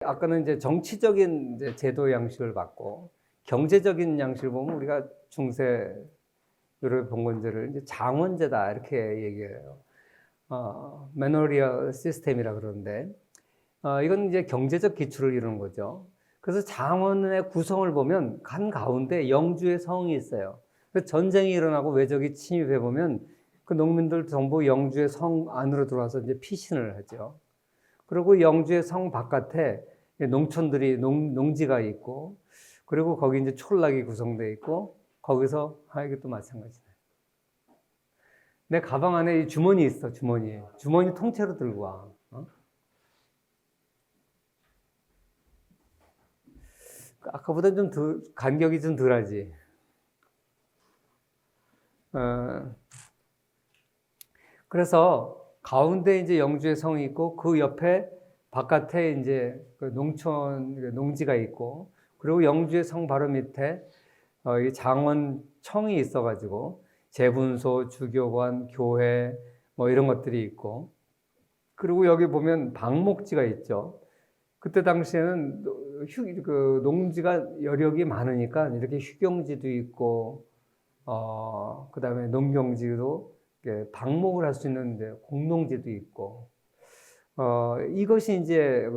아까는 이제 정치적인 이제 제도 양식을 받고 경제적인 양식을 보면 우리가 중세를 본 건지를 이제 장원제다 이렇게 얘기해요. 매너리얼 시스템이라 그러는데 이건 이제 경제적 기초를 이루는 거죠. 그래서 장원의 구성을 보면 간 가운데 영주의 성이 있어요. 그래서 전쟁이 일어나고 외적이 침입해 보면 그 농민들 전부 영주의 성 안으로 들어와서 이제 피신을 하죠. 그리고 영주의 성 바깥에 농촌들이 농지가 있고, 그리고 거기 이제 촌락이 구성되어 있고, 거기서 이게 또 마찬가지네. 내 가방 안에 이 주머니 있어, 주머니. 주머니 통째로 들고 와. 아까보다 좀 간격이 좀 덜하지. 그래서 가운데 이제 영주의 성이 있고 그 옆에 바깥에 이제 그 농지가 있고, 그리고 영주의 성 바로 밑에 이 장원청이 있어가지고 재분소, 주교관, 교회 뭐 이런 것들이 있고, 그리고 여기 보면 방목지가 있죠. 그때 당시에는 그 농지가 여력이 많으니까 이렇게 휴경지도 있고, 그 다음에 농경지도 방목을 할 수 있는 공농지도 있고, 이것이 이제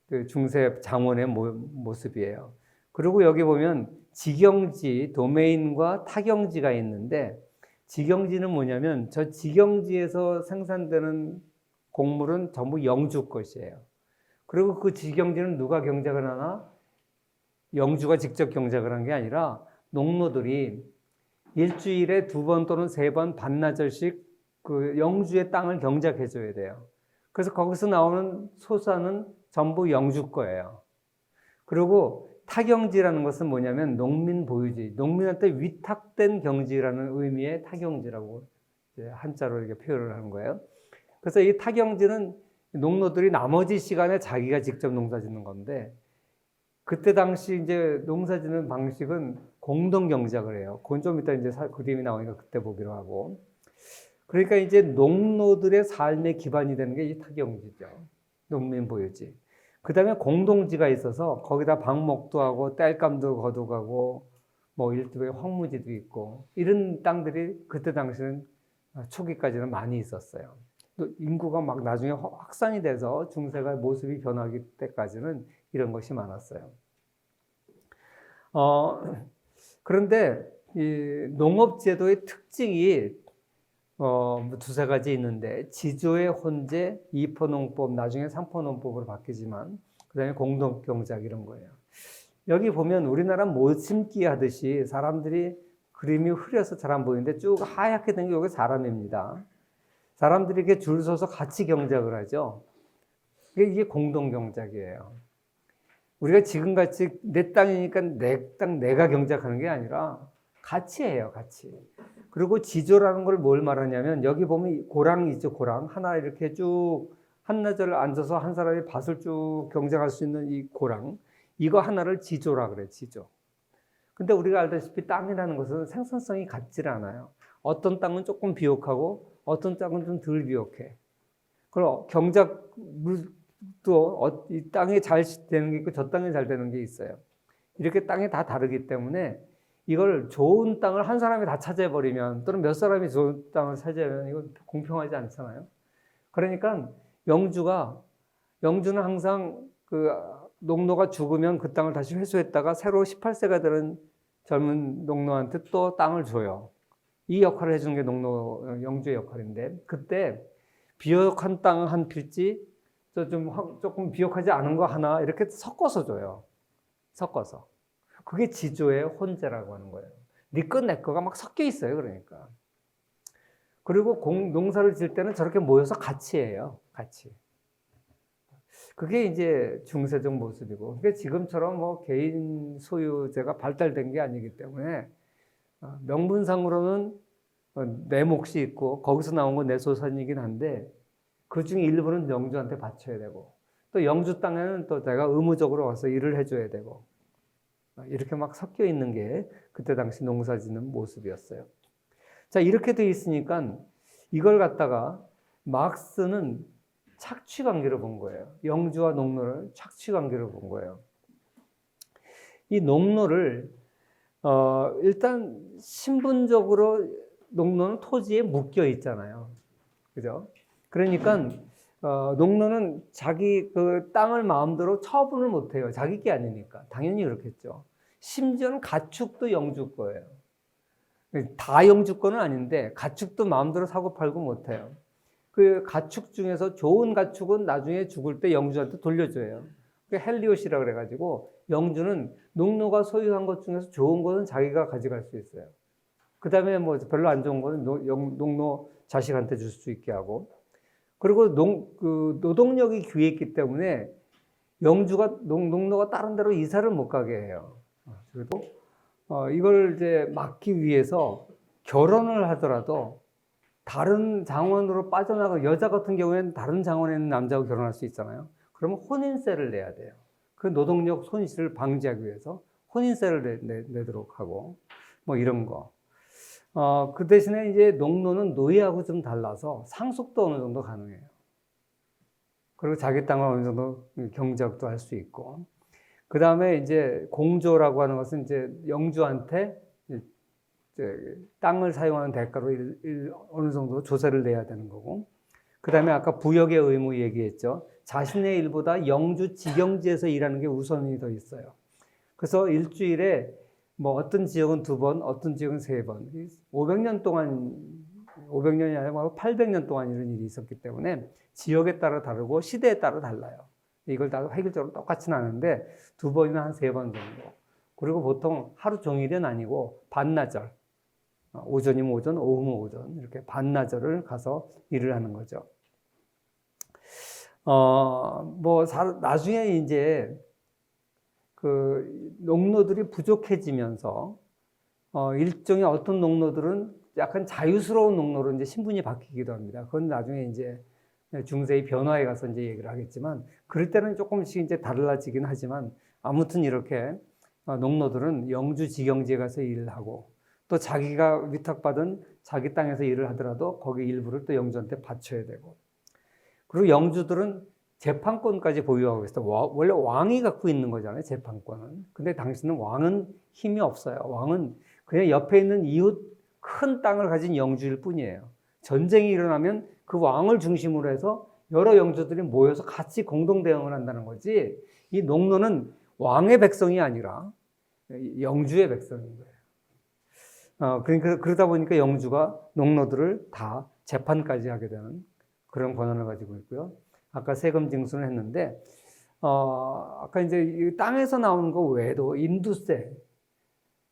그 중세 장원의 모습이에요. 그리고 여기 보면 직영지, 도메인과 타경지가 있는데, 직영지는 뭐냐면 저 직영지에서 생산되는 곡물은 전부 영주 것이에요. 그리고 그 직영지는 누가 경작을 하나? 영주가 직접 경작을 한 게 아니라 농노들이 일주일에 2번 또는 3번 반나절씩 그 영주의 땅을 경작해 줘야 돼요. 그래서 거기서 나오는 소산은 전부 영주 거예요. 그리고 타경지라는 것은 뭐냐면 농민 보유지, 농민한테 위탁된 경지라는 의미의 타경지라고 한자로 이렇게 표현을 하는 거예요. 그래서 이 타경지는 농노들이 나머지 시간에 자기가 직접 농사 짓는 건데, 그때 당시 이제 농사 짓는 방식은 공동 경작을 해요. 그건 좀 이따 이제 그림이 나오니까 그때 보기로 하고. 그러니까 이제 농노들의 삶의 기반이 되는 게 이 타경지죠. 농민 보유지. 그 다음에 공동지가 있어서 거기다 방목도 하고 땔감도 거두가고 뭐 일종의 황무지도 있고, 이런 땅들이 그때 당시는 초기까지는 많이 있었어요. 또 인구가 막 나중에 확산이 돼서 중세가 모습이 변하기 때까지는 이런 것이 많았어요. 그런데 이 농업제도의 특징이 2-3가지 있는데, 지조의 혼재, 2포농법, 나중에 3포농법으로 바뀌지만, 그 다음에 공동경작 이런 거예요. 여기 보면 우리나라 모심기 하듯이 사람들이 그림이 흐려서 잘 안 보이는데 쭉 하얗게 된 게 여기 사람입니다. 사람들이 이렇게 줄 서서 같이 경작을 하죠. 이게 공동경작이에요. 우리가 지금같이 내 땅이니까 내 땅 내가 경작하는 게 아니라 같이 해요, 같이. 그리고 지조라는 걸 뭘 말하냐면, 여기 보면 고랑 있죠, 고랑. 하나 이렇게 쭉 한나절 앉아서 한 사람이 밭을 쭉 경작할 수 있는 이 고랑. 이거 하나를 지조라 그래, 지조. 근데 우리가 알다시피 땅이라는 것은 생산성이 같지 않아요. 어떤 땅은 조금 비옥하고 어떤 땅은 좀 덜 비옥해. 그럼 경작물도 이 땅에 잘 되는 게 있고 저 땅에 잘 되는 게 있어요. 이렇게 땅이 다 다르기 때문에 이걸 좋은 땅을 한 사람이 다 차지해버리면, 또는 몇 사람이 좋은 땅을 차지하면 이건 공평하지 않잖아요. 그러니까 영주는 항상 그 농노가 죽으면 그 땅을 다시 회수했다가 새로 18세가 되는 젊은 농노한테 또 땅을 줘요. 이 역할을 해주는 게 영주의 역할인데, 그때 비옥한 땅 한 필지, 조금 비옥하지 않은 거 하나 이렇게 섞어서 줘요. 섞어서. 그게 지조의 혼재라고 하는 거예요. 네 거 내 거가 막 섞여 있어요. 그러니까. 그리고 농사를 질 때는 저렇게 모여서 같이 해요. 같이. 그게 이제 중세적 모습이고, 그게 지금처럼 뭐 개인 소유제가 발달된 게 아니기 때문에 명분상으로는 내 몫이 있고 거기서 나온 건 내 소산이긴 한데, 그 중에 일부는 영주한테 바쳐야 되고, 또 영주 땅에는 또 내가 의무적으로 와서 일을 해줘야 되고, 이렇게 막 섞여 있는 게 그때 당시 농사 짓는 모습이었어요. 자, 이렇게 돼 있으니까 이걸 갖다가 막스는 착취 관계로 본 거예요. 영주와 농노를 착취 관계로 본 거예요. 이 농노를 일단 신분적으로 농노는 토지에 묶여 있잖아요. 그죠? 그러니까 농노는 자기 그 땅을 마음대로 처분을 못 해요. 자기 게 아니니까. 당연히 그렇겠죠. 심지어는 가축도 영주 거예요. 다 영주 거는 아닌데 가축도 마음대로 사고 팔고 못 해요. 그 가축 중에서 좋은 가축은 나중에 죽을 때 영주한테 돌려줘요. 그 헬리옷이라 그래가지고 영주는 농노가 소유한 것 중에서 좋은 것은 자기가 가져갈 수 있어요. 그 다음에 뭐 별로 안 좋은 거는 농노 자식한테 줄 수 있게 하고. 그리고 그 노동력이 귀했기 때문에 영주가 농노가 다른 데로 이사를 못 가게 해요. 그리고 이걸 이제 막기 위해서 결혼을 하더라도 다른 장원으로 빠져나가 여자 같은 경우에는 다른 장원에 있는 남자하고 결혼할 수 있잖아요. 그러면 혼인세를 내야 돼요. 그 노동력 손실을 방지하기 위해서 혼인세를 내도록 하고 뭐 이런 거. 그 대신에 이제 농노는 노예하고 좀 달라서 상속도 어느 정도 가능해요. 그리고 자기 땅을 어느 정도 경작도 할 수 있고. 그 다음에 이제 공조라고 하는 것은 이제 영주한테 땅을 사용하는 대가로 어느 정도 조세를 내야 되는 거고. 그 다음에 아까 부역의 의무 얘기했죠. 자신의 일보다 영주 직영지에서 일하는 게 우선이 더 있어요. 그래서 일주일에 뭐 어떤 지역은 2번, 어떤 지역은 3번. 500년 동안, 500년이 아니라 800년 동안 이런 일이 있었기 때문에 지역에 따라 다르고 시대에 따라 달라요. 이걸 다 획일적으로 똑같지는 않은데 2번이나 한 3번 정도. 그리고 보통 하루 종일은 아니고 반나절. 오전이면 오전, 오후면 오전. 이렇게 반나절을 가서 일을 하는 거죠. 나중에 이제 그 농노들이 부족해지면서 일종의 어떤 농노들은 약간 자유스러운 농노로 이제 신분이 바뀌기도 합니다. 그건 나중에 이제 중세의 변화에 가서 이제 얘기를 하겠지만, 그럴 때는 조금씩 이제 달라지긴 하지만, 아무튼 이렇게 농노들은 영주 직영지에 가서 일을 하고, 또 자기가 위탁받은 자기 땅에서 일을 하더라도 거기 일부를 또 영주한테 바쳐야 되고, 그리고 영주들은 재판권까지 보유하고 있어요. 원래 왕이 갖고 있는 거잖아요, 재판권은. 근데 당시는 왕은 힘이 없어요. 왕은 그냥 옆에 있는 이웃 큰 땅을 가진 영주일 뿐이에요. 전쟁이 일어나면 그 왕을 중심으로 해서 여러 영주들이 모여서 같이 공동 대응을 한다는 거지, 이 농노는 왕의 백성이 아니라 영주의 백성인 거예요. 그러다 보니까 영주가 농노들을 다 재판까지 하게 되는 그런 권한을 가지고 있고요. 아까 세금 징수는 했는데, 아까 이제 땅에서 나오는 거 외에도 인두세,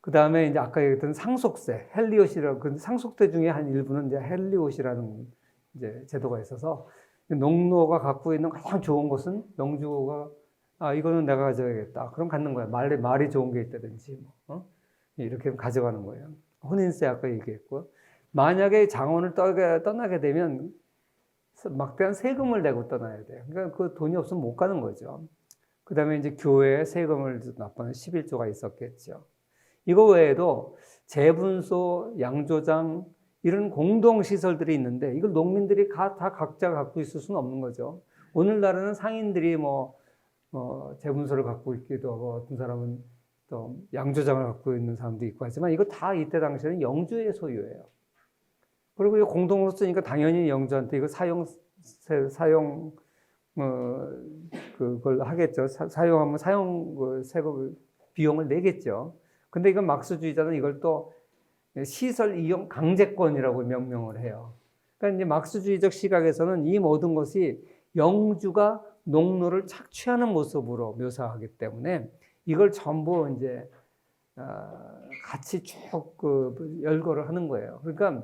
그 다음에 이제 아까 얘기했던 상속세, 헬리옷이라고, 그 상속세 중에 한 일부는 이제 헬리옷이라는 이제 제도가 있어서, 농노가 갖고 있는 가장 좋은 것은 영주가, 이거는 내가 가져야겠다. 그럼 갖는 거야. 말이 좋은 게 있다든지, 이렇게 가져가는 거예요. 혼인세 아까 얘기했고, 만약에 장원을 떠나게 되면 막대한 세금을 내고 떠나야 돼요. 그러니까 그 돈이 없으면 못 가는 거죠. 그 다음에 이제 교회에 세금을 납부하는 11조가 있었겠죠. 이거 외에도 재분소, 양조장, 이런 공동시설들이 있는데, 이걸 농민들이 다 각자 갖고 있을 수는 없는 거죠. 오늘날에는 상인들이 재분소를 갖고 있기도 하고, 어떤 사람은 또 양조장을 갖고 있는 사람도 있고 하지만, 이거 다 이때 당시에는 영주의 소유예요. 그리고 이거 공동으로 쓰니까 당연히 영주한테 이거 그걸 하겠죠. 사용하면 세금 비용을 내겠죠. 근데 이건 막스주의자는 이걸 또 시설 이용 강제권이라고 명명을 해요. 그러니까 이제 막스주의적 시각에서는 이 모든 것이 영주가 농노를 착취하는 모습으로 묘사하기 때문에 이걸 전부 이제 같이 쭉 열거를 하는 거예요. 그러니까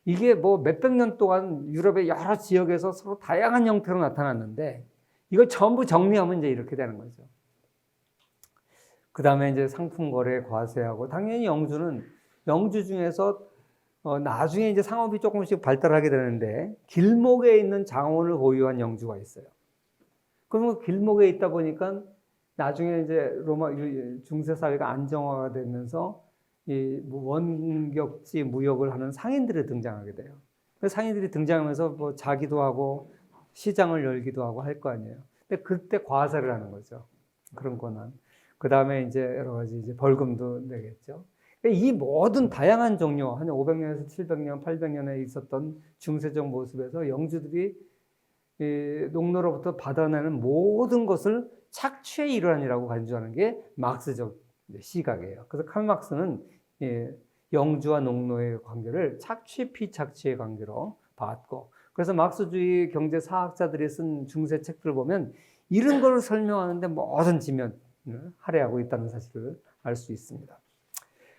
이게 뭐 몇백 년 동안 유럽의 여러 지역에서 서로 다양한 형태로 나타났는데, 이걸 전부 정리하면 이제 이렇게 되는 거죠. 그 다음에 이제 상품 거래 과세하고, 당연히 영주 중에서 나중에 이제 상업이 조금씩 발달하게 되는데, 길목에 있는 장원을 보유한 영주가 있어요. 그러면 길목에 있다 보니까 나중에 이제 로마 중세 사회가 안정화가 되면서 이 원격지 무역을 하는 상인들이 등장하게 돼요. 그 상인들이 등장하면서 자기도 하고 시장을 열기도 하고 할 거 아니에요. 근데 그때 과세를 하는 거죠. 그런 권한. 그 다음에 이제 여러 가지 이제 벌금도 내겠죠. 이 모든 다양한 종류, 한 500년에서 700년, 800년에 있었던 중세적 모습에서 영주들이 농노로부터 받아내는 모든 것을 착취의 일환이라고 간주하는 게 막스적 시각이에요. 그래서 칼 막스는 영주와 농노의 관계를 착취, 피착취의 관계로 봤고, 그래서 막스주의 경제 사학자들이 쓴 중세 책들을 보면 이런 걸 설명하는데 모든 지면을 할애하고 있다는 사실을 알 수 있습니다.